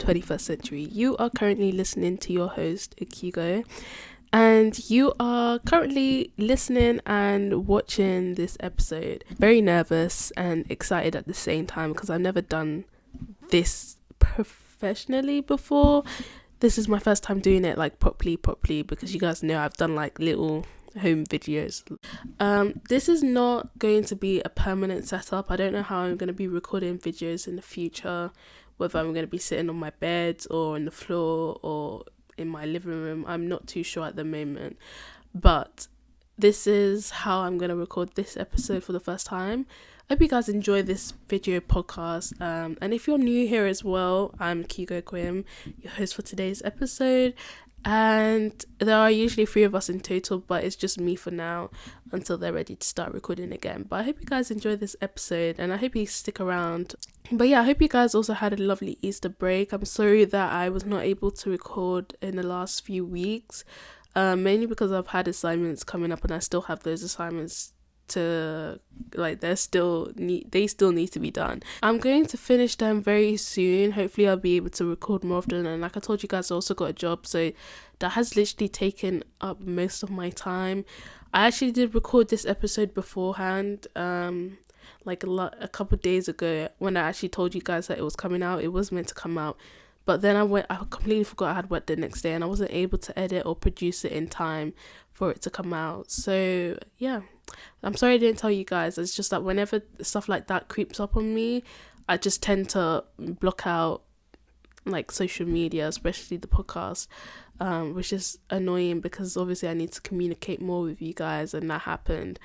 21st century. You are currently listening to your host, Akigo, and you are currently listening and watching this episode. Very nervous and excited at the same time because I've never done this professionally before. This is my first time doing it like properly because you guys know I've done like little home videos. This is not going to be a permanent setup. I don't know how I'm going to be recording videos in the future, whether I'm going to be sitting on my bed or on the floor or in my living room. I'm not too sure at the moment, but this is how I'm going to record this episode for the first time. I hope you guys enjoy this video podcast, and if you're new here as well, I'm Kigo Quim, your host for today's episode. And there are usually 3 of us in total, but it's just me for now until they're ready to start recording again. But I hope you guys enjoy this episode and I hope you stick around. But yeah, I hope you guys also had a lovely Easter break. I'm sorry that I was not able to record in the last few weeks, mainly because I've had assignments coming up and I still have those assignments to they still need to be done. I'm going to finish them very soon. Hopefully I'll be able to record more often, and like I told you guys, I also got a job, so that has literally taken up most of my time. I actually did record this episode beforehand, a couple of days ago when I actually told you guys that it was coming out. It was meant to come out, but then I completely forgot I had work the next day and I wasn't able to edit or produce it in time for it to come out. So yeah, I'm sorry I didn't tell you guys. It's just that whenever stuff like that creeps up on me, I just tend to block out like social media, especially the podcast, which is annoying because obviously I need to communicate more with you guys, and that happened.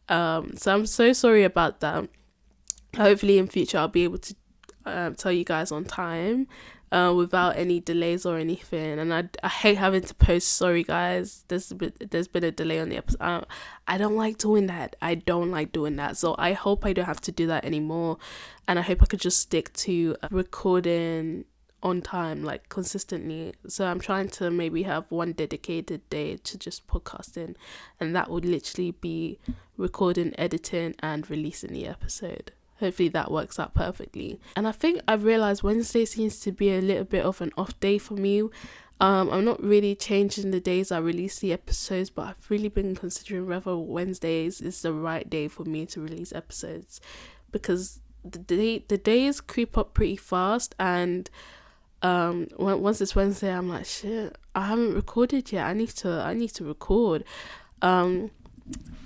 So I'm so sorry about that. Hopefully in future I'll be able to tell you guys on time, without any delays or anything. And I hate having to post sorry guys, there's been a delay on the episode. I don't like doing that. So I hope I don't have to do that anymore, and I hope I could just stick to recording on time, like consistently. So I'm trying to maybe have one dedicated day to just podcasting, and that would literally be recording, editing and releasing the episode. Hopefully that works out perfectly. And I think I've realised Wednesday seems to be a little bit of an off day for me. I'm not really changing the days I release the episodes, but I've really been considering whether Wednesdays is the right day for me to release episodes, because the days creep up pretty fast, and once it's Wednesday I'm like, shit, I haven't recorded yet. I need to record. But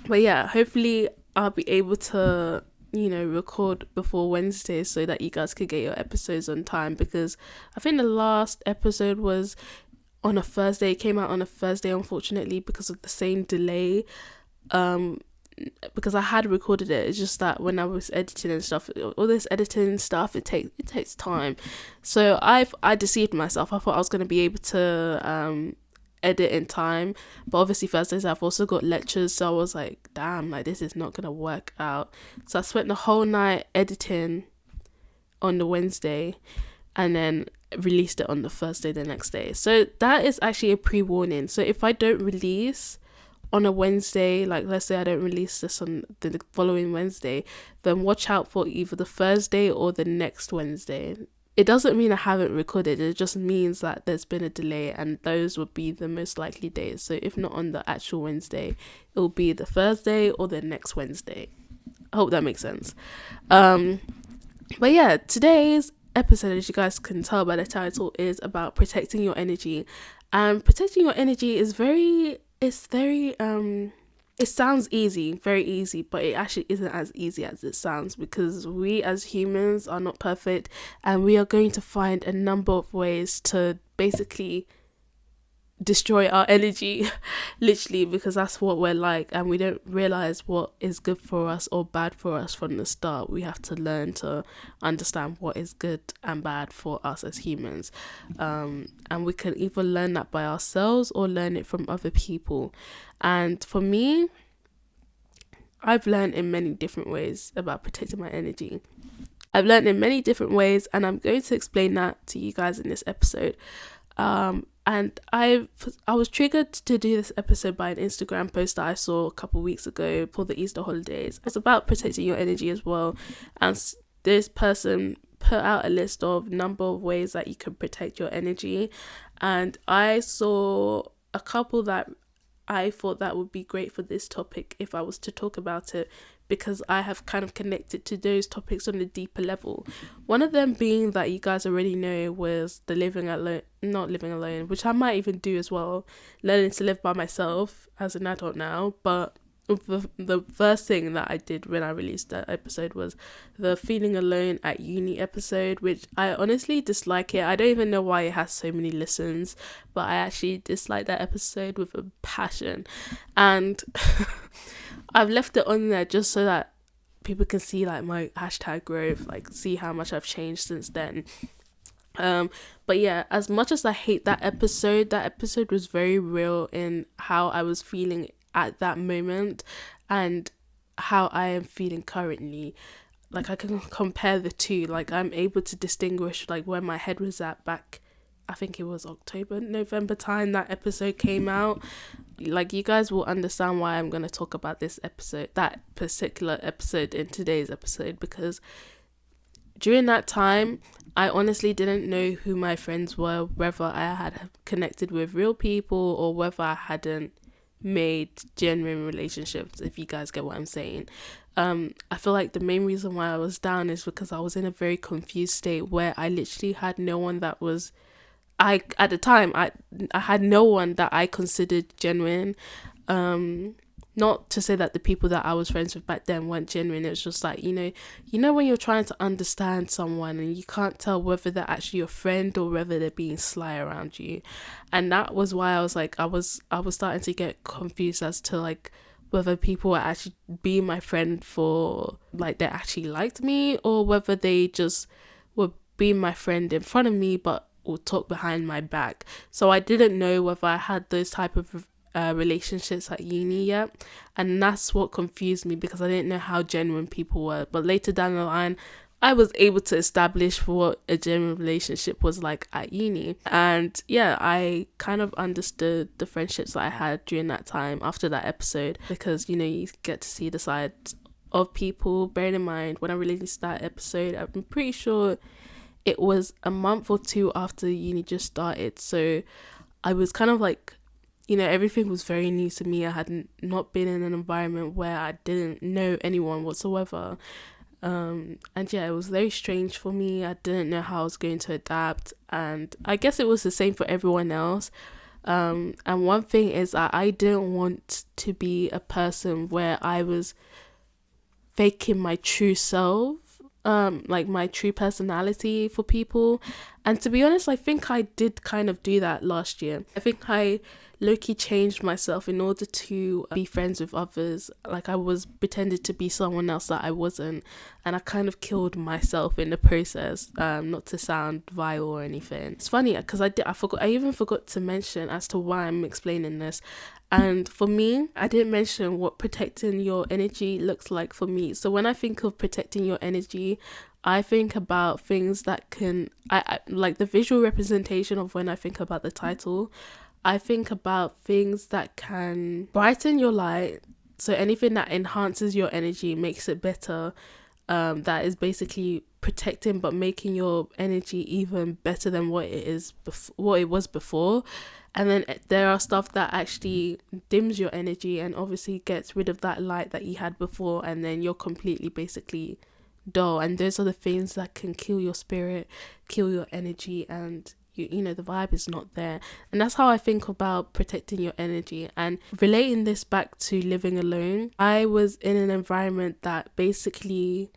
yeah, hopefully I'll be able to record before Wednesday so that you guys could get your episodes on time, because I think the last episode was on a Thursday. It came out on a Thursday, unfortunately, because of the same delay, because I had recorded it. It's just that when I was editing and stuff, all this editing stuff, it takes time. So I deceived myself. I thought I was going to be able to edit in time, but obviously Thursdays I've also got lectures, so I was like, damn, like this is not gonna work out. So I spent the whole night editing on the Wednesday and then released it on the Thursday the next day. So that is actually a pre-warning. So if I don't release on a Wednesday, like let's say I don't release this on the following Wednesday, then watch out for either the Thursday or the next Wednesday. It doesn't mean I haven't recorded, it just means that there's been a delay, and those would be the most likely days. So if not on the actual Wednesday, it will be the Thursday or the next Wednesday. I hope that makes sense. But yeah, today's episode, as you guys can tell by the title, is about protecting your energy. And protecting your energy is it sounds easy, very easy, but it actually isn't as easy as it sounds, because we as humans are not perfect, and we are going to find a number of ways to basically destroy our energy literally, because that's what we're like, and we don't realize what is good for us or bad for us from the start. We have to learn to understand what is good and bad for us as humans, and we can either learn that by ourselves or learn it from other people. And for me, I've learned in many different ways about protecting my energy. I've learned in many different ways, and I'm going to explain that to you guys in this episode. And I was triggered to do this episode by an Instagram post that I saw a couple weeks ago for the Easter holidays. It's about protecting your energy as well. And this person put out a list of number of ways that you can protect your energy, and I saw a couple that I thought that would be great for this topic if I was to talk about it, because I have kind of connected to those topics on a deeper level. One of them being that you guys already know was the not living alone, which I might even do as well, learning to live by myself as an adult now. But the first thing that I did when I released that episode was the feeling alone at uni episode, which I honestly dislike it. I don't even know why it has so many listens, but I actually dislike that episode with a passion. And I've left it on there just so that people can see like my hashtag growth, like see how much I've changed since then. But yeah, as much as I hate that episode was very real in how I was feeling at that moment and how I am feeling currently. Like, I can compare the two. Like, I'm able to distinguish like where my head was at back, I think it was October, November time that episode came out. Like, you guys will understand why I'm going to talk about that particular episode in today's episode, because during that time, I honestly didn't know who my friends were, whether I had connected with real people or whether I hadn't made genuine relationships, if you guys get what I'm saying. I feel like the main reason why I was down is because I was in a very confused state where I literally had no one that was, at the time I had no one that I considered genuine. Not to say that the people that I was friends with back then weren't genuine. It was just like, you know when you're trying to understand someone and you can't tell whether they're actually your friend or whether they're being sly around you. And that was why I was like, I was starting to get confused as to like whether people were actually being my friend for like they actually liked me, or whether they just were being my friend in front of me but would talk behind my back. So I didn't know whether I had those type of relationships at uni yet, and that's what confused me, because I didn't know how genuine people were. But later down the line, I was able to establish what a genuine relationship was like at uni. And yeah, I kind of understood the friendships that I had during that time after that episode, because you get to see the side of people. Bearing in mind, when I released that episode, I'm pretty sure it was a month or two after uni just started, so I was kind of like, everything was very new to me. I had not been in an environment where I didn't know anyone whatsoever. And yeah, it was very strange for me. I didn't know how I was going to adapt. And I guess it was the same for everyone else. And one thing is that I didn't want to be a person where I was faking my true self, like my true personality for people. And to be honest, I think I did kind of do that last year. I think I low-key changed myself in order to be friends with others. Like, I was pretended to be someone else that I wasn't, and I kind of killed myself in the process, not to sound vile or anything. It's funny because I even forgot to mention as to why I'm explaining this. And for me, I didn't mention what protecting your energy looks like for me. So when I think of protecting your energy, I think about things that can, I like the visual representation of when I think about the title. I think about things that can brighten your light. So anything that enhances your energy, makes it better. That is basically protecting but making your energy even better than what it was before. And then there are stuff that actually dims your energy and obviously gets rid of that light that you had before, and then you're completely basically dull. And those are the things that can kill your spirit, kill your energy, and the vibe is not there. And that's how I think about protecting your energy. And relating this back to living alone, I was in an environment that basically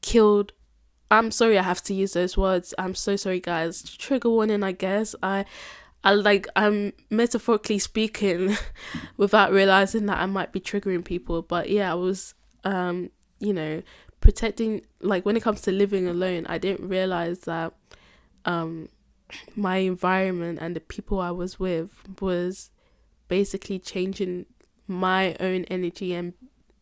killed, I'm sorry I have to use those words, I'm so sorry guys, trigger warning I guess, I'm metaphorically speaking without realizing that I might be triggering people. But yeah, I was protecting, like when it comes to living alone, I didn't realize that my environment and the people I was with was basically changing my own energy and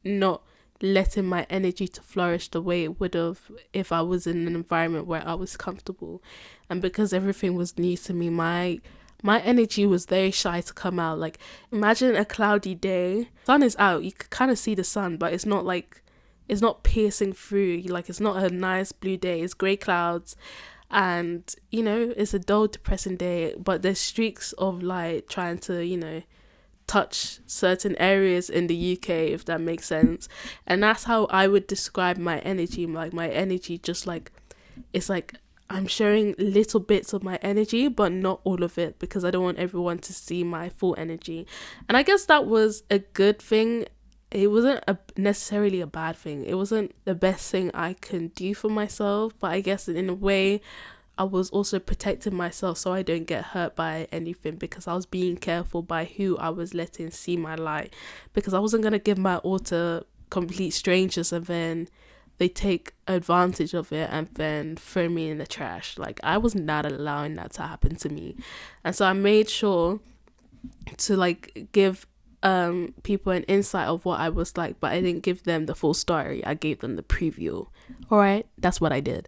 not letting my energy to flourish the way it would have if I was in an environment where I was comfortable. And because everything was new to me, my energy was very shy to come out. Like, imagine a cloudy day, sun is out, you can kind of see the sun, but it's not like it's not piercing through. Like, it's not a nice blue day, it's grey clouds, and it's a dull, depressing day, but there's streaks of light trying to touch certain areas in the UK, if that makes sense. And that's how I would describe my energy. Like, my energy, just like, it's like I'm sharing little bits of my energy, but not all of it, because I don't want everyone to see my full energy. And I guess that was a good thing. It wasn't necessarily a bad thing. It wasn't the best thing I can do for myself, but I guess in a way I was also protecting myself so I don't get hurt by anything, because I was being careful by who I was letting see my light, because I wasn't going to give my all to complete strangers and then they take advantage of it and then throw me in the trash. Like, I was not allowing that to happen to me. And so I made sure to like give people an insight of what I was like, but I didn't give them the full story. I gave them the preview. All right, that's what I did.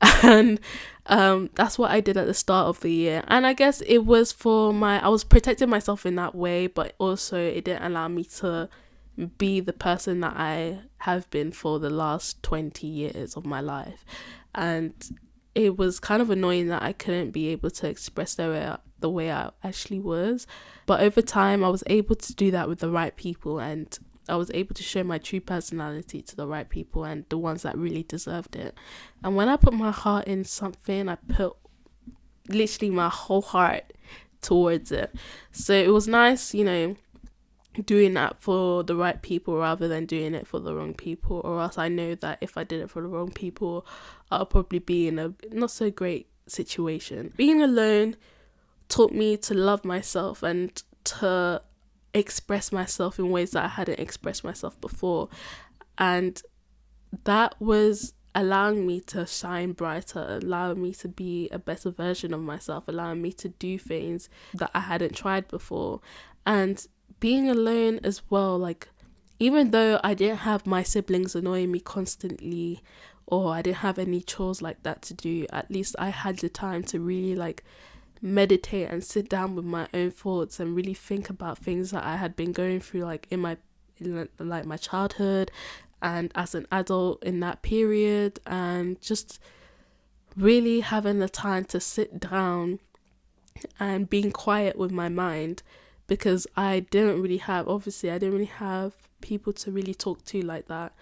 And that's what I did at the start of the year. And I guess it was I was protecting myself in that way, but also it didn't allow me to be the person that I have been for the last 20 years of my life. And it was kind of annoying that I couldn't be able to express the way I actually was. But over time, I was able to do that with the right people, and I was able to show my true personality to the right people and the ones that really deserved it. And when I put my heart in something, I put literally my whole heart towards it. So it was nice, doing that for the right people rather than doing it for the wrong people, or else I know that if I did it for the wrong people, I'll probably be in a not so great situation. Being alone taught me to love myself and to express myself in ways that I hadn't expressed myself before, and that was allowing me to shine brighter, allowing me to be a better version of myself, allowing me to do things that I hadn't tried before. And being alone as well, like, even though I didn't have my siblings annoying me constantly, or I didn't have any chores like that to do, at least I had the time to really like meditate and sit down with my own thoughts and really think about things that I had been going through, like in my childhood and as an adult in that period, and just really having the time to sit down and being quiet with my mind, because I didn't really have people to really talk to like that,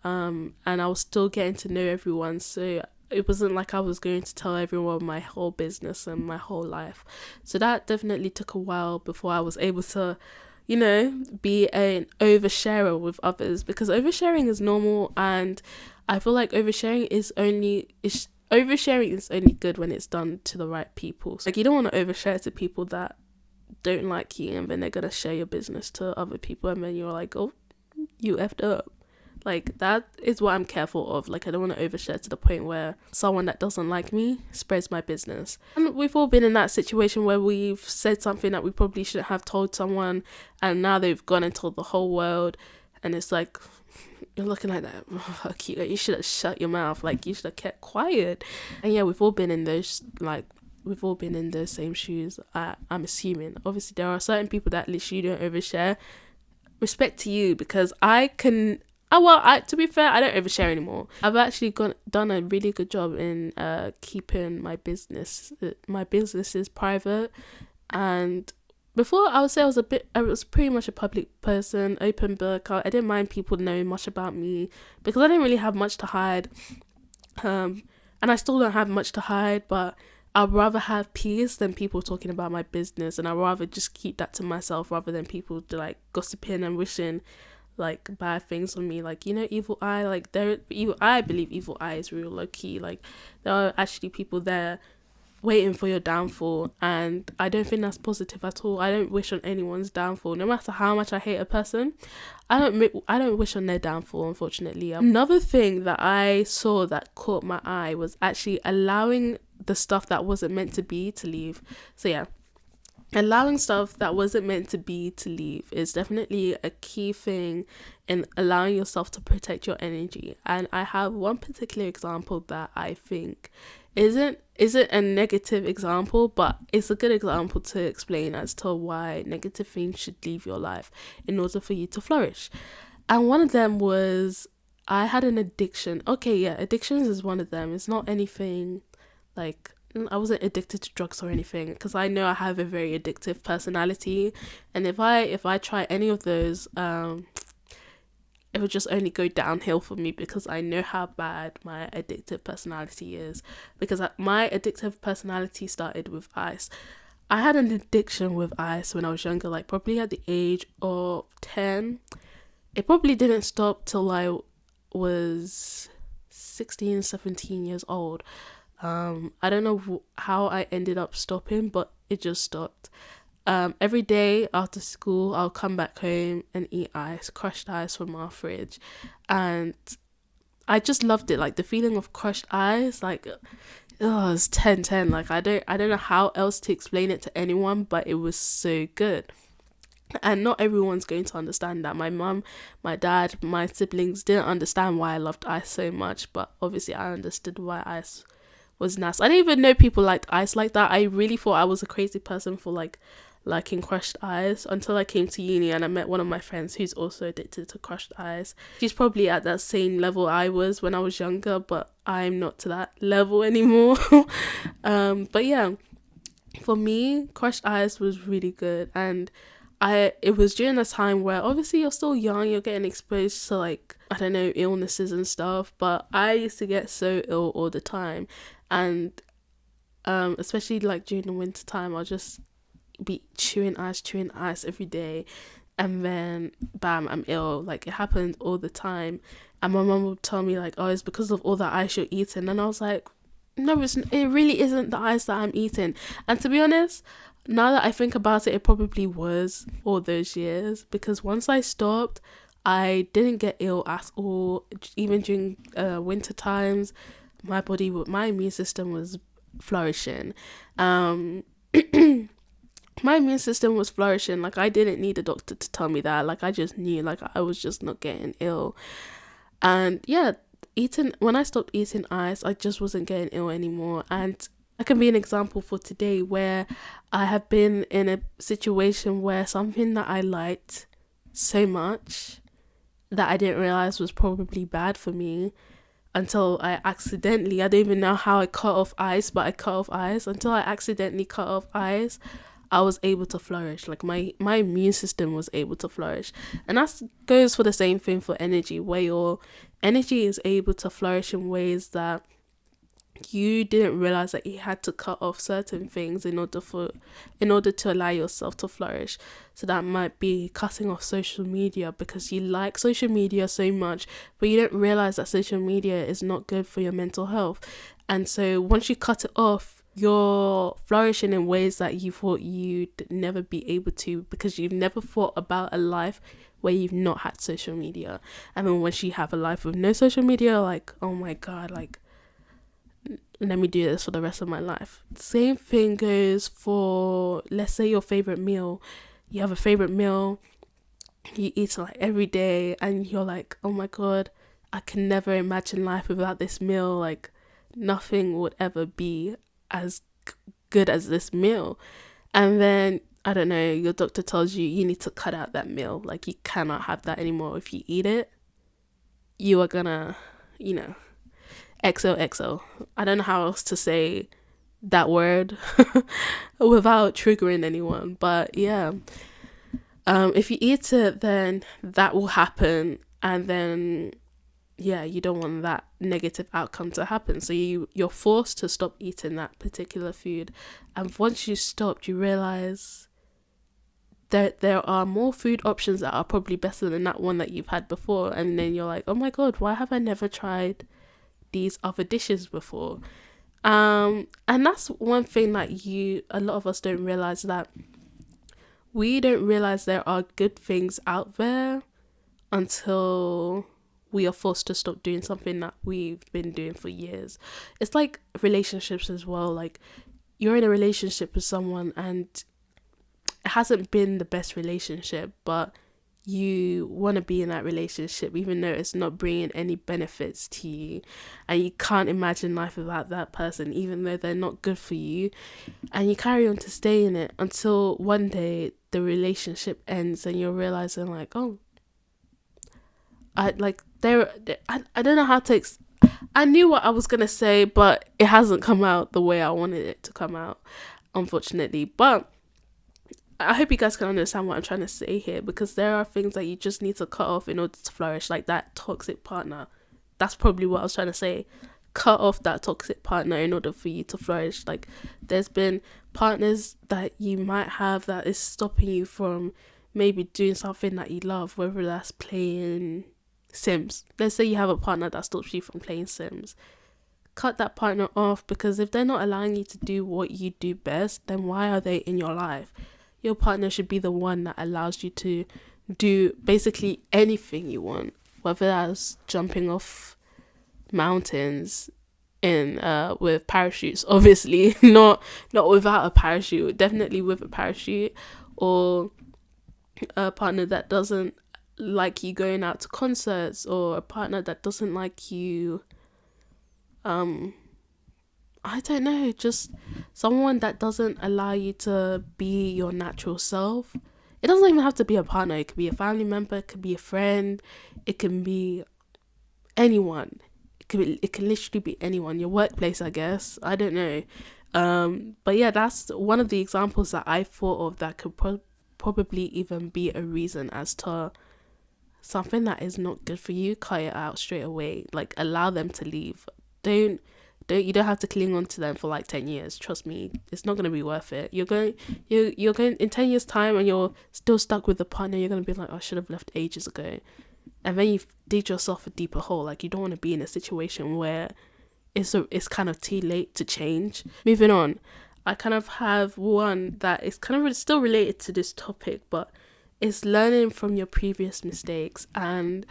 and I was still getting to know everyone, so it wasn't like I was going to tell everyone my whole business and my whole life. So that definitely took a while before I was able to be an oversharer with others, because oversharing is normal, and I feel like oversharing is only good when it's done to the right people. So, like, you don't want to overshare to people that don't like you, and then they're gonna share your business to other people, and then you're like, oh, you effed up. Like, that is what I'm careful of. Like, I don't want to overshare to the point where someone that doesn't like me spreads my business. And we've all been in that situation where we've said something that we probably shouldn't have told someone, and now they've gone and told the whole world, and it's like, you're looking like that, oh, fuck you should have shut your mouth, like, you should have kept quiet. And yeah, we've all been in those same shoes. I'm assuming. Obviously, there are certain people that literally don't overshare. Respect to you, because to be fair, I don't overshare anymore. I've actually done a really good job in keeping my businesses private. And before, I would say I was pretty much a public person, open book. I didn't mind people knowing much about me, because I didn't really have much to hide. And I still don't have much to hide, but I'd rather have peace than people talking about my business, and I'd rather just keep that to myself rather than people like gossiping and wishing like bad things on me. Like, evil eye, like I believe evil eye is real low key. Like, there are actually people there waiting for your downfall, and I don't think that's positive at all. I don't wish on anyone's downfall, no matter how much I hate a person. I don't wish on their downfall, unfortunately. Another thing that I saw that caught my eye was actually allowing the stuff that wasn't meant to be to leave. So yeah, allowing stuff that wasn't meant to be to leave is definitely a key thing in allowing yourself to protect your energy. And I have one particular example that I think isn't a negative example, but it's a good example to explain as to why negative things should leave your life in order for you to flourish. And one of them was I had an addiction. Okay, yeah, addictions is one of them. It's not anything like, I wasn't addicted to drugs or anything, because I know I have a very addictive personality, and if I try any of those, it would just only go downhill for me, because I know how bad my addictive personality is. Because my addictive personality started with ice. I had an addiction with ice when I was younger, like probably at the age of 10. It probably didn't stop till I was 16, 17 years old. I don't know how I ended up stopping, but it just stopped. Every day after school, I'll come back home and eat ice, crushed ice from our fridge. And I just loved it. Like the feeling of crushed ice, like, oh, it's 10/10. Like I don't know how else to explain it to anyone, but it was so good. And not everyone's going to understand that. My mum, my dad, my siblings didn't understand why I loved ice so much, but obviously I understood why ice was nice. I didn't even know people liked ice like that. I really thought I was a crazy person for like liking crushed ice, until I came to uni and I met one of my friends who's also addicted to crushed ice. She's probably at that same level I was when I was younger, but I'm not to that level anymore. But yeah, for me, crushed ice was really good. And it was during a time where obviously you're still young, you're getting exposed to like, I don't know, illnesses and stuff, but I used to get so ill all the time. And especially like during the winter time, I'll just be chewing ice every day, and then bam, I'm ill. Like it happened all the time. And my mum would tell me like, oh, it's because of all the ice you're eating. And I was like, no, it really isn't the ice that I'm eating. And to be honest, now that I think about it, it probably was all those years, because once I stopped, I didn't get ill at all. Even during winter times, my immune system was flourishing. My immune system was flourishing. Like I didn't need a doctor to tell me that. Like I just knew, like I was just not getting ill. And yeah, when I stopped eating ice, I just wasn't getting ill anymore. And I can be an example for today, where I have been in a situation where something that I liked so much that I didn't realize was probably bad for me, until I don't even know how I cut off ice, but I cut off ice. Until I accidentally cut off ice, I was able to flourish. Like my immune system was able to flourish. And that goes for the same thing for energy, where your energy is able to flourish in ways that you didn't realize that you had to cut off certain things in order to allow yourself to flourish. So that might be cutting off social media, because you like social media so much, but you don't realize that social media is not good for your mental health. And so once you cut it off, you're flourishing in ways that you thought you'd never be able to, because you've never thought about a life where you've not had social media. And then once you have a life with no social media, like, oh my god, like, let me do this for the rest of my life. Same thing goes for, let's say, your favorite meal. You have a favorite meal, you eat it like every day, and you're like, oh my god, I can never imagine life without this meal. Like nothing would ever be as good as this meal. And then, I don't know, your doctor tells you need to cut out that meal. Like you cannot have that anymore. If you eat it, you are gonna, XOXO. I don't know how else to say that word without triggering anyone. But yeah, if you eat it, then that will happen. And then, yeah, you don't want that negative outcome to happen. So you're forced to stop eating that particular food. And once you stopped, you realize that there are more food options that are probably better than that one that you've had before. And then you're like, oh my god, why have I never tried these other dishes before? And that's one thing that a lot of us don't realize, that we don't realize there are good things out there until we are forced to stop doing something that we've been doing for years. It's like relationships as well. Like you're in a relationship with someone and it hasn't been the best relationship, but you want to be in that relationship even though it's not bringing any benefits to you, and you can't imagine life without that person even though they're not good for you, and you carry on to stay in it until one day the relationship ends and you're realizing like, oh, I don't know how to I knew what I was gonna say, but it hasn't come out the way I wanted it to come out, unfortunately. But I hope you guys can understand what I'm trying to say here, because there are things that you just need to cut off in order to flourish, like that toxic partner. That's probably what I was trying to say. Cut off that toxic partner in order for you to flourish. Like, there's been partners that you might have that is stopping you from maybe doing something that you love, whether that's playing Sims. Let's say you have a partner that stops you from playing Sims. Cut that partner off, because if they're not allowing you to do what you do best, then why are they in your life? Your partner should be the one that allows you to do basically anything you want, whether that's jumping off mountains in with parachutes, obviously not without a parachute, definitely with a parachute, or a partner that doesn't like you going out to concerts, or a partner that doesn't like you I don't know, just someone that doesn't allow you to be your natural self. It doesn't even have to be a partner. It could be a family member, it could be a friend, it can be anyone. It can literally be anyone. Your workplace, I guess. I don't know. But yeah, that's one of the examples that I thought of that could probably even be a reason as to something that is not good for you. Cut it out straight away. Like, allow them to leave. You don't have to cling on to them for like 10 years. Trust me, it's not going to be worth it. You're going in 10 years time and you're still stuck with the partner. You're going to be like, oh, I should have left ages ago. And then you've dig yourself a deeper hole. Like, you don't want to be in a situation where it's kind of too late to change. Moving on, I kind of have one that is kind of still related to this topic, but it's learning from your previous mistakes. And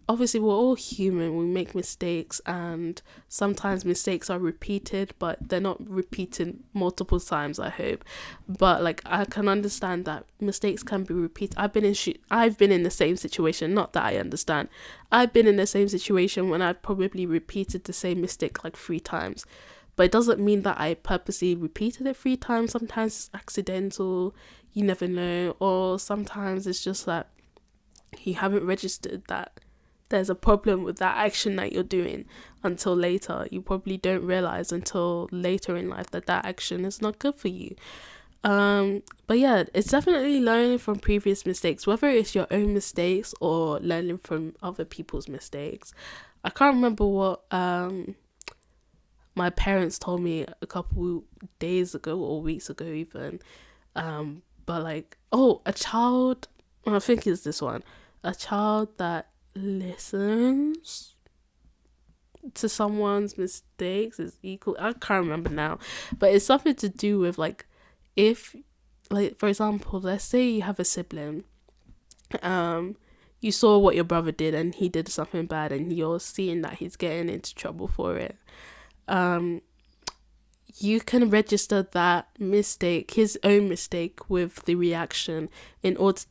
obviously, we're all human, we make mistakes, and sometimes mistakes are repeated, but they're not repeated multiple times, I hope. But like, I can understand that mistakes can be repeated. I've been in the same situation, not that I understand. I've been in the same situation when I've probably repeated the same mistake like 3 times. But it doesn't mean that I purposely repeated it 3 times. Sometimes it's accidental, you never know. Or sometimes it's just that you haven't registered that there's a problem with that action that you're doing until later. You probably don't realize until later in life that action is not good for you. But yeah, it's definitely learning from previous mistakes, whether it's your own mistakes or learning from other people's mistakes. I can't remember what my parents told me a couple days ago or weeks ago even. But like, I think it's this one. A child that listens to someone's mistakes is equal. I can't remember now, but it's something to do with like, if, like, for example, let's say you have a sibling, you saw what your brother did and he did something bad and you're seeing that he's getting into trouble for it. You can register that mistake, his own mistake, with the reaction in order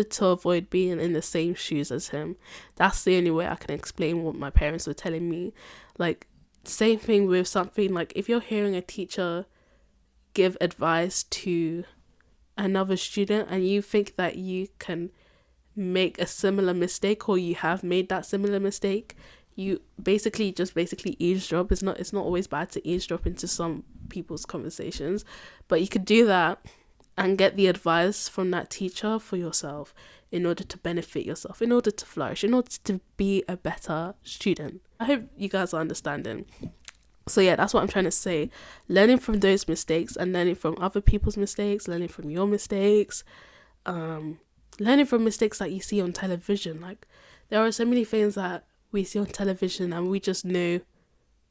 to avoid being in the same shoes as him. That's the only way I can explain what my parents were telling me. Like, same thing with something like, if you're hearing a teacher give advice to another student and you think that you can make a similar mistake, or you have made that similar mistake, you basically eavesdrop. It's not always bad to eavesdrop into some people's conversations, but you could do that and get the advice from that teacher for yourself in order to benefit yourself, in order to flourish, in order to be a better student. I hope you guys are understanding. So yeah, that's what I'm trying to say. Learning from those mistakes and learning from other people's mistakes, learning from your mistakes, learning from mistakes that you see on television. Like, there are so many things that we see on television and we just know,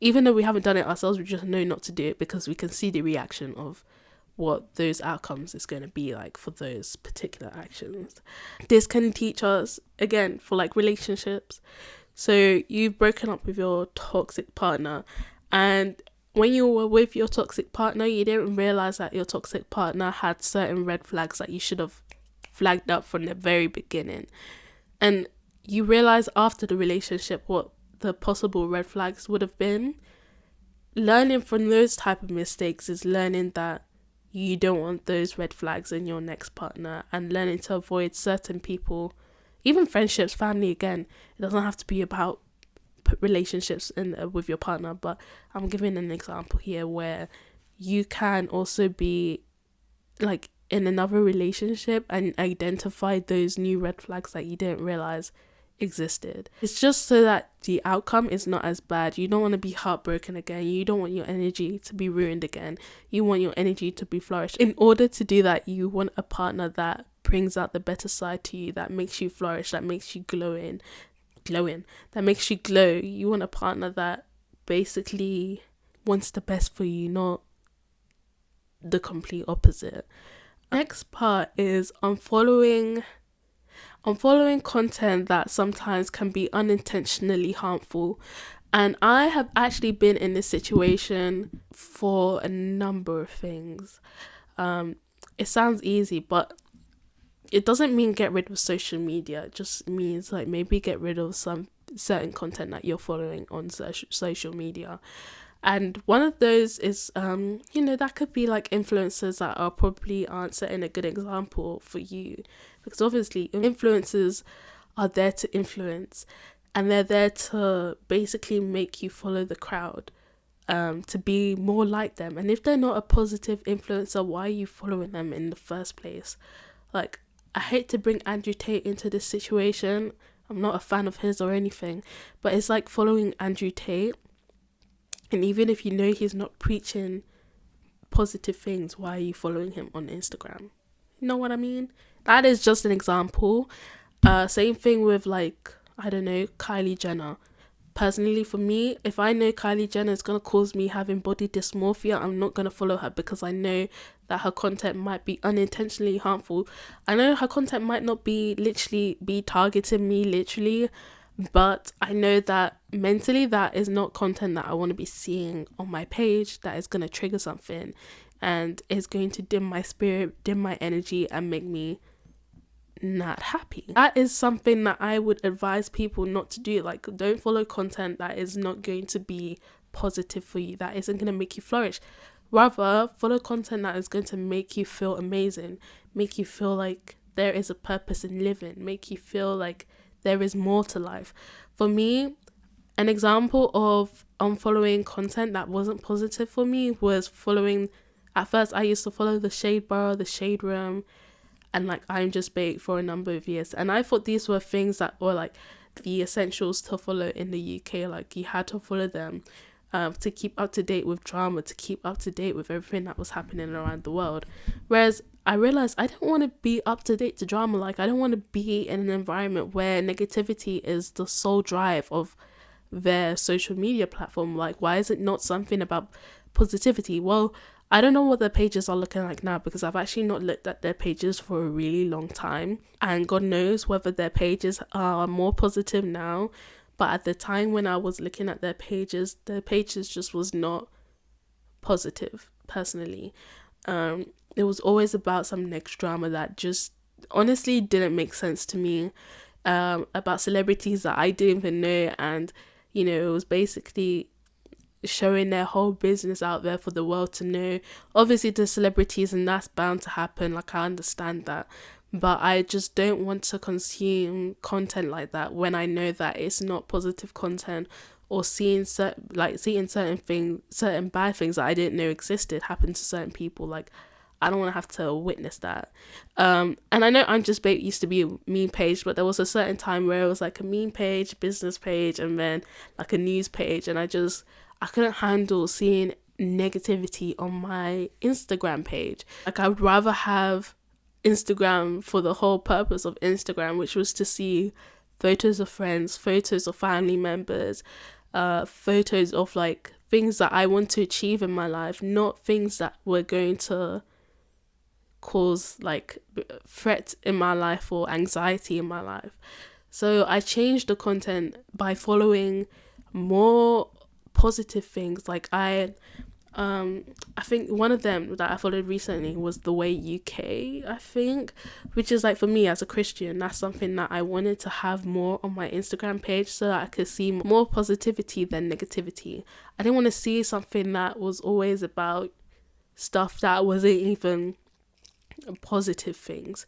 even though we haven't done it ourselves, we just know not to do it because we can see the reaction of what those outcomes is going to be like for those particular actions. This can teach us, again, for like relationships. So you've broken up with your toxic partner, and when you were with your toxic partner, you didn't realize that your toxic partner had certain red flags that you should have flagged up from the very beginning. And you realize after the relationship what the possible red flags would have been. Learning from those type of mistakes is learning that you don't want those red flags in your next partner, and learning to avoid certain people, even friendships, family. Again, it doesn't have to be about relationships with your partner, but I'm giving an example here where you can also be like in another relationship and identify those new red flags that you didn't realize existed. It's just so that the outcome is not as bad. You don't want to be heartbroken again. You don't want your energy to be ruined again. You want your energy to be flourished. In order to do that, you want a partner that brings out the better side to you, that makes you flourish, that makes you glowing, that makes you glow. You want a partner that basically wants the best for you, not the complete opposite. Next part is unfollowing content that sometimes can be unintentionally harmful. And I have actually been in this situation for a number of things. It sounds easy, but it doesn't mean get rid of social media. It just means like maybe get rid of some certain content that you're following on social media. And one of those is, that could be like influencers that are probably aren't setting a good example for you. Because obviously influencers are there to influence, and they're there to basically make you follow the crowd, to be more like them. And if they're not a positive influencer, why are you following them in the first place? Like, I hate to bring Andrew Tate into this situation. I'm not a fan of his or anything, but it's like following Andrew Tate. And even if you know he's not preaching positive things, why are you following him on Instagram? You know what I mean? That is just an example. Same thing with like, I don't know, Kylie Jenner. Personally, for me, if I know Kylie Jenner is going to cause me having body dysmorphia, I'm not going to follow her, because I know that her content might be unintentionally harmful. I know her content might not be targeting me literally, but I know that mentally that is not content that I want to be seeing on my page, that is going to trigger something and is going to dim my spirit, dim my energy, and make me not happy. That is something that I would advise people not to do. Like, don't follow content that is not going to be positive for you, that isn't going to make you flourish. Rather, follow content that is going to make you feel amazing, make you feel like there is a purpose in living, make you feel like there is more to life. For me, an example of unfollowing content that wasn't positive for me was at first I used to follow the Shade Bar, the Shade Room, and like I'm Just Baked for a number of years. And I thought these were things that were like the essentials to follow in the UK. Like, you had to follow them to keep up to date with drama, to keep up to date with everything that was happening around the world. Whereas I realized I don't want to be up to date to drama. Like, I don't want to be in an environment where negativity is the sole drive of their social media platform. Like, why is it not something about positivity? Well, I don't know what their pages are looking like now, because I've actually not looked at their pages for a really long time, and God knows whether their pages are more positive now. But at the time when I was looking at their pages just was not positive, personally. It was always about some next drama that just honestly didn't make sense to me, about celebrities that I didn't even know, and it was basically showing their whole business out there for the world to know. Obviously the celebrities, and that's bound to happen, like I understand that, but I just don't want to consume content like that when I know that it's not positive content, or seeing certain bad things that I didn't know existed happen to certain people. Like, I don't want to have to witness that. And I know I'm Just Baked used to be a meme page, but there was a certain time where it was like a meme page, business page, and then like a news page, and I couldn't handle seeing negativity on my Instagram page. Like, I would rather have Instagram for the whole purpose of Instagram, which was to see photos of friends, photos of family members, photos of like things that I want to achieve in my life, not things that were going to cause like threat in my life or anxiety in my life. So I changed the content by following more positive things. Like I think one of them that I followed recently was The Way UK, I think, which is like, for me as a Christian, that's something that I wanted to have more on my Instagram page, so that I could see more positivity than negativity. I didn't want to see something that was always about stuff that wasn't even positive things.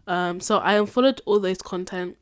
So I unfollowed all those content.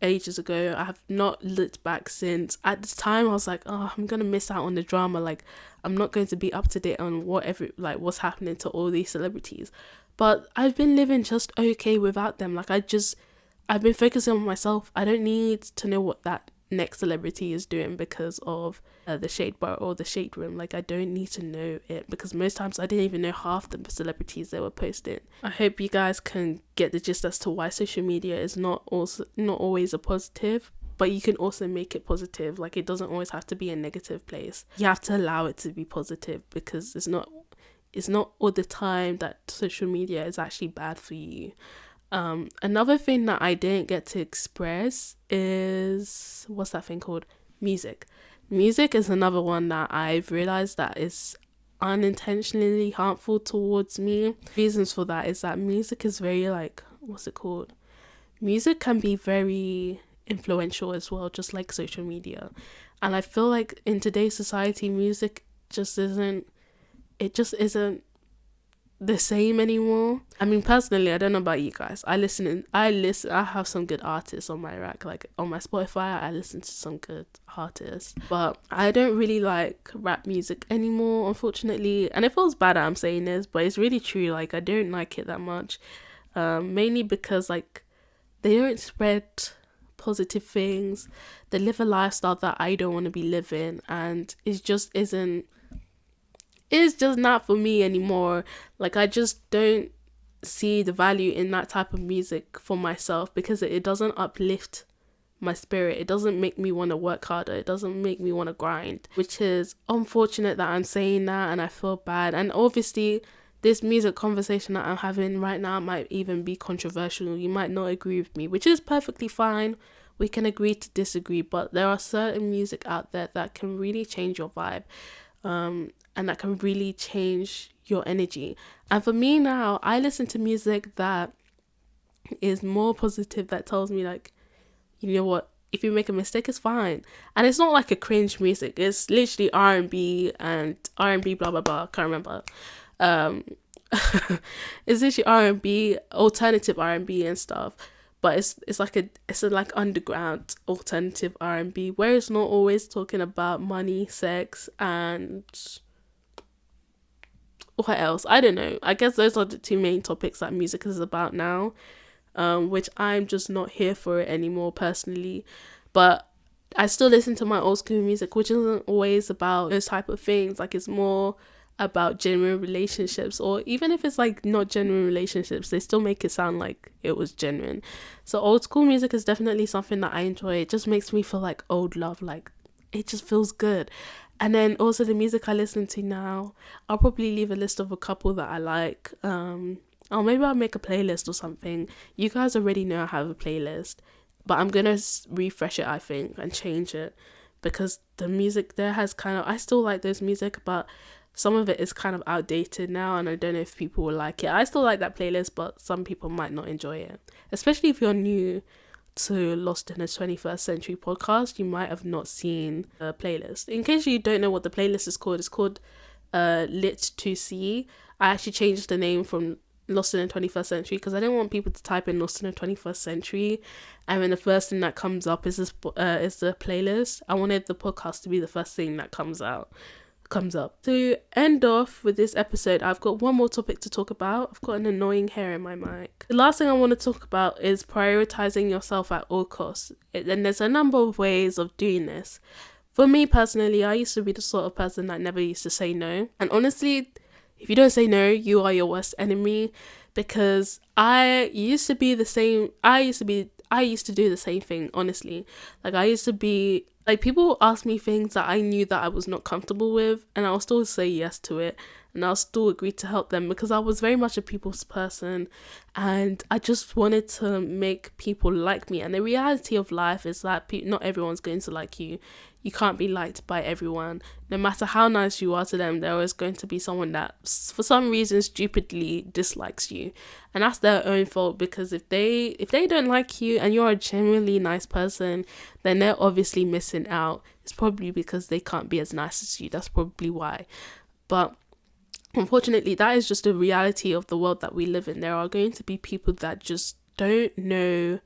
ages ago. I have not looked back since. At the time I was like, oh, I'm gonna miss out on the drama, like I'm not going to be up to date on what's happening to all these celebrities. But I've been living just okay without them. Like I've been focusing on myself. I don't need to know what that next celebrity is doing because of the shade bar or the shade room. Like I don't need to know it, because most times I didn't even know half the celebrities they were posting. I hope you guys can get the gist as to why social media is not always a positive, but you can also make it positive. Like it doesn't always have to be a negative place. You have to allow it to be positive, because it's not all the time that social media is actually bad for you. Another thing that I didn't get to express is, what's that thing called? Music. Music is another one that I've realized that is unintentionally harmful towards me. Reasons for that is that music is very what's it called? Music can be very influential as well, just like social media. And I feel like in today's society, music just isn't the same anymore. I mean, personally, I don't know about you guys. I have some good artists on my rack. Like on my Spotify, I listen to some good artists. But I don't really like rap music anymore, unfortunately. And it feels bad that I'm saying this, but it's really true. Like I don't like it that much. Mainly because like they don't spread positive things. They live a lifestyle that I don't want to be living, and it's just not for me anymore. Like I just don't see the value in that type of music for myself, because it doesn't uplift my spirit. It doesn't make me want to work harder. It doesn't make me want to grind, which is unfortunate that I'm saying that, and I feel bad. And obviously this music conversation that I'm having right now might even be controversial. You might not agree with me, which is perfectly fine. We can agree to disagree, but there are certain music out there that can really change your vibe. And that can really change your energy. And for me now, I listen to music that is more positive, that tells me like, you know what, if you make a mistake, it's fine. And it's not like a cringe music. It's literally R&B blah blah blah. Can't remember. It's literally R&B, alternative R&B and stuff. But it's like underground alternative R&B, where it's not always talking about money, sex, and what else? I don't know. I guess those are the two main topics that music is about now, which I'm just not here for it anymore personally. But I still listen to my old school music, which isn't always about those type of things. Like it's more about genuine relationships, or even if it's like not genuine relationships, they still make it sound like it was genuine. So old school music is definitely something that I enjoy. It just makes me feel like old love, like it just feels good. And then also the music I listen to now, I'll probably leave a list of a couple that I like. Or maybe I'll make a playlist or something. You guys already know I have a playlist, but I'm gonna refresh it, I think, and change it, because the music there has I still like those music, but some of it is kind of outdated now, and I don't know if people will like it. I still like that playlist, but some people might not enjoy it, especially if you're new to Lost in the 21st Century podcast. You might have not seen the playlist. In case you don't know what the playlist is called, it's called Lit 2C. I actually changed the name from Lost in the 21st Century because I didn't want people to type in Lost in the 21st Century and then the first thing that comes up is the playlist. I wanted the podcast to be the first thing that comes up. To end off with this episode, I've got one more topic to talk about. I've got an annoying hair in my mic. The last thing I want to talk about is prioritizing yourself at all costs. And there's a number of ways of doing this. For me personally, I used to be the sort of person that never used to say no. And honestly, if you don't say no, you are your worst enemy, because I used to do the same thing, honestly. Like I used to be like, people ask me things that I knew that I was not comfortable with, and I'll still say yes to it, and I'll still agree to help them, because I was very much a people's person, and I just wanted to make people like me. And the reality of life is that not everyone's going to like you. You can't be liked by everyone. No matter how nice you are to them, there is going to be someone that for some reason stupidly dislikes you, and that's their own fault, because if they don't like you and you're a genuinely nice person, then they're obviously missing out. It's probably because they can't be as nice as you. That's probably why. But unfortunately, that is just the reality of the world that we live in. There are going to be people that just don't know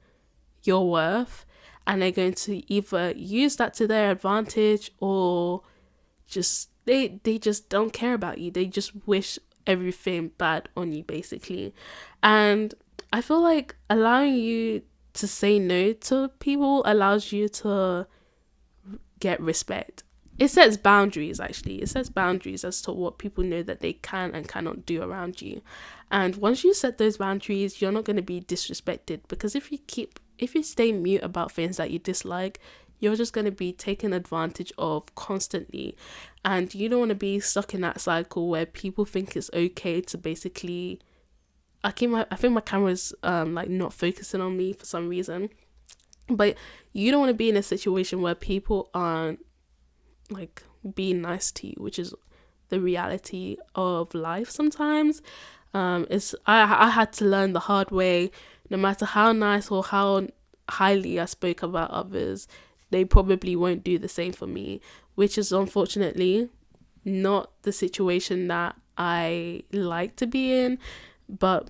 your worth, and they're going to either use that to their advantage or just they just don't care about you. They just wish everything bad on you, basically. And I feel like allowing you to say no to people allows you to get respect. It sets boundaries, actually. It sets boundaries as to what people know that they can and cannot do around you. And once you set those boundaries, you're not going to be disrespected, because if you stay mute about things that you dislike, you're just going to be taken advantage of constantly. And you don't want to be stuck in that cycle where people think it's okay to basically... I think my camera's like not focusing on me for some reason. But you don't want to be in a situation where people aren't like being nice to you, which is the reality of life sometimes. I had to learn the hard way. No matter how nice or how highly I spoke about others, they probably won't do the same for me, which is unfortunately not the situation that I like to be in. But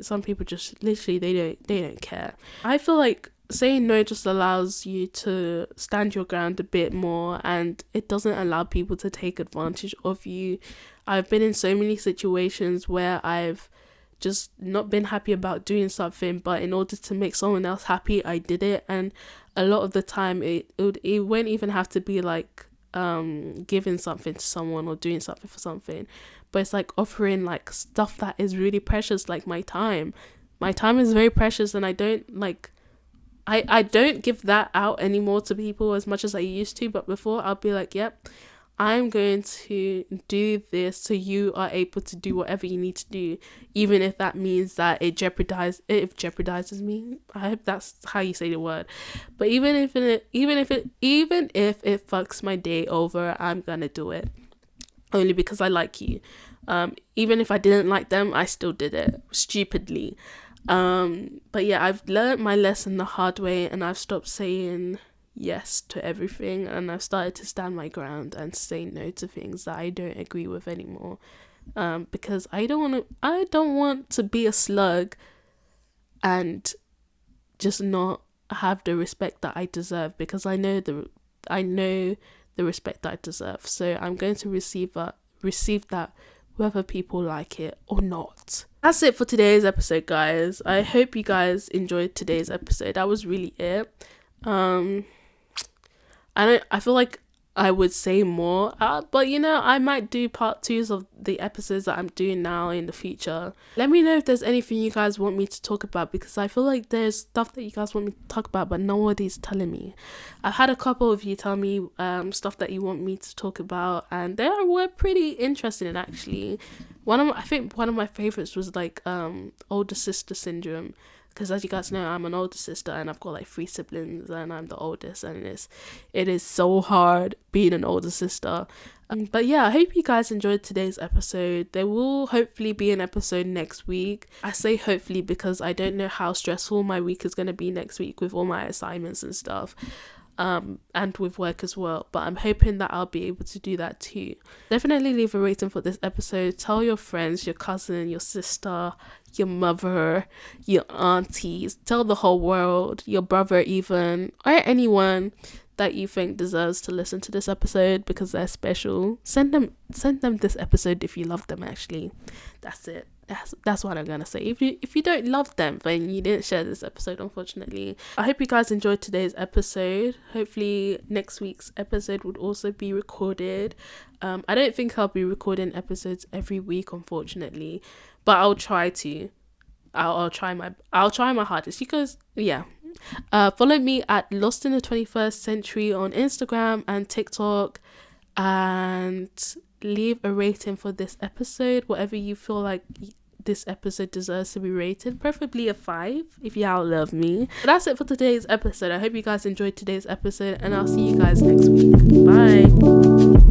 some people just literally they don't care. I feel like saying no just allows you to stand your ground a bit more, and it doesn't allow people to take advantage of you. I've been in so many situations where I've just not been happy about doing something, but in order to make someone else happy, I did it. And a lot of the time it won't even have to be like giving something to someone or doing something for something, but it's like offering like stuff that is really precious, like my time is very precious, and I don't give that out anymore to people as much as I used to. But before, I'll be like, yep, I'm going to do this so you are able to do whatever you need to do, even if that means that it jeopardizes me. I hope that's how you say the word. But even if it fucks my day over, I'm gonna do it, only because I like you. Even if I didn't like them, I still did it stupidly. But yeah, I've learned my lesson the hard way, and I've stopped saying yes to everything, and I've started to stand my ground and say no to things that I don't agree with anymore, because I don't want to be a slug and just not have the respect that I deserve, because I know the respect that I deserve. So I'm going to receive that whether people like it or not. That's it for today's episode, guys. I hope you guys enjoyed today's episode. That was really it. I feel like I would say more, but I might do part 2s of the episodes that I'm doing now in the future. Let me know if there's anything you guys want me to talk about, because I feel like there's stuff that you guys want me to talk about, but nobody's telling me. I've had a couple of you tell me stuff that you want me to talk about, and they were pretty interesting, actually. I think one of my favorites was like older sister syndrome, because as you guys know, I'm an older sister and I've got like 3 siblings and I'm the oldest, and it is so hard being an older sister. But yeah, I hope you guys enjoyed today's episode. There will hopefully be an episode next week. I say hopefully because I don't know how stressful my week is going to be next week with all my assignments and stuff. And with work as well, but I'm hoping that I'll be able to do that too. Definitely leave a rating for this episode. Tell your friends, your cousin, your sister, your mother, your aunties, tell the whole world, your brother even, or anyone that you think deserves to listen to this episode because they're special. Send them this episode if you love them. Actually, that's it. That's what I'm gonna say. If you don't love them, then you didn't share this episode, unfortunately. I hope you guys enjoyed today's episode. Hopefully next week's episode would also be recorded. I don't think I'll be recording episodes every week, unfortunately, but I'll try to. I'll try my hardest. You guys, yeah. Follow me at Lost in the 21st Century on Instagram and TikTok, and leave a rating for this episode, whatever you feel like this episode deserves to be rated, preferably a 5 if y'all love me. But that's it for today's episode. I hope you guys enjoyed today's episode, and I'll see you guys next week. Bye.